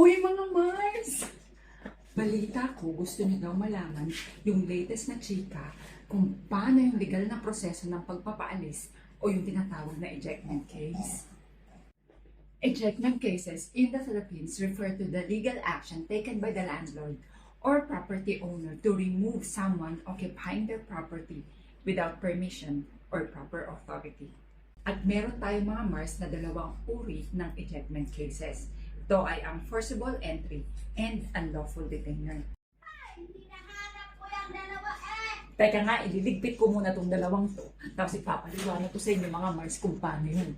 Uy, mga Mars! Balita ko, gusto niyo daw malaman yung latest na chika kung paano yung legal na proseso ng pagpapaalis o yung tinatawag na ejectment case. Ejectment cases in the Philippines refer to the legal action taken by the landlord or property owner to remove someone occupying their property without permission or proper authority. At meron tayong mga Mars na dalawang uri ng ejectment cases. Ito ay ang forcible entry and unlawful detainer. Hinahanap ko yung dalawa eh! Teka nga, ililigpit ko muna itong dalawang to. Tapos ipapaliwanag ko sa inyo mga Mars kung paano yun.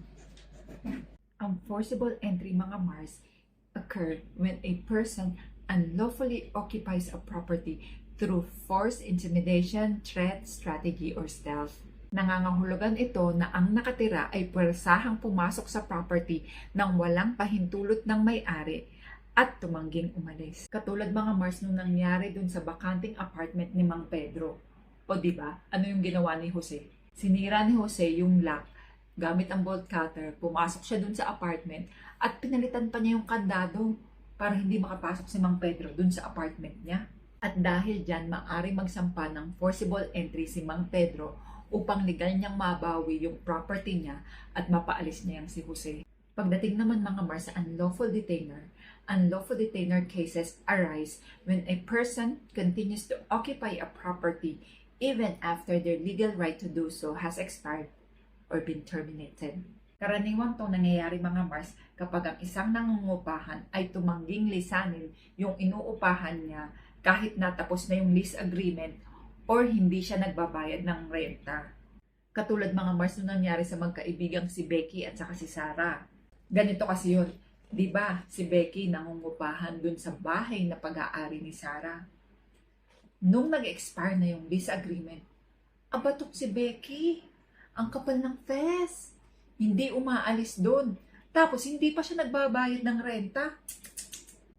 Ang forcible entry mga Mars occur when a person unlawfully occupies a property through force, intimidation, threat, strategy, or stealth. Nangangahulugan ito na ang nakatira ay puwersahang pumasok sa property nang walang pahintulot ng may-ari at tumangging umalis. Katulad mga Mars nung nangyari dun sa bakanting apartment ni Mang Pedro. O diba, ano yung ginawa ni Jose? Sinira ni Jose yung lock gamit ang bolt cutter, pumasok siya dun sa apartment at pinalitan pa niya yung kandado para hindi makapasok si Mang Pedro dun sa apartment niya. At dahil dyan, maaari magsampa ng forcible entry si Mang Pedro upang legal niyang mabawi yung property niya at mapaalis niya yung si Jose. Pagdating naman mga Mars sa unlawful detainer cases arise when a person continues to occupy a property even after their legal right to do so has expired or been terminated. Karaniwan to nangyayari mga Mars kapag ang isang nangungupahan ay tumangging lisanin yung inuupahan niya kahit natapos na yung lease agreement or hindi siya nagbabayad ng renta. Katulad mga Mars nung nangyari sa magkaibigang si Becky at saka si Sarah. Ganito kasi yun, di ba? Si Becky nangungupahan dun sa bahay na pag-aari ni Sarah. Nung nag-expire na yung lease agreement, abatok si Becky. Ang kapal ng fes. Hindi umaalis dun. Tapos hindi pa siya nagbabayad ng renta.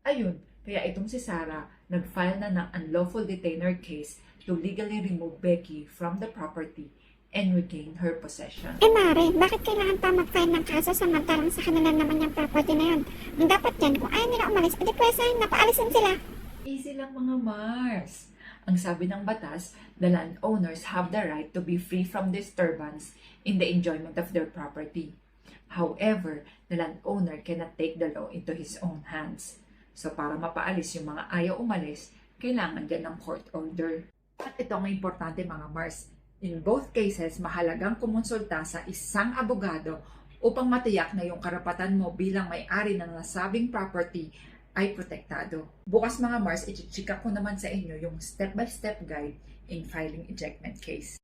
Ayun, kaya itong si Sarah nag-file na ng unlawful detainer case to legally remove Becky from the property and regain her possession. Mare, bakit kailangan pa mag-file ng kaso samantalang sa kanila naman yung property na yun? Ang dapat dyan, kung ayaw nila umalis, edi pwesahin na paalisin sila. Easy lang mga Mars. Ang sabi ng batas, the landowners have the right to be free from disturbance in the enjoyment of their property. However, the landowner cannot take the law into his own hands. So para mapaalis yung mga ayaw umalis, kailangan dyan ng court order. At ito ang importante mga Mars. In both cases, mahalagang kumonsulta sa isang abogado upang matiyak na yung karapatan mo bilang may-ari ng nasabing property ay protektado. Bukas mga Mars, i-chika ko naman sa inyo yung step-by-step guide in filing ejectment case.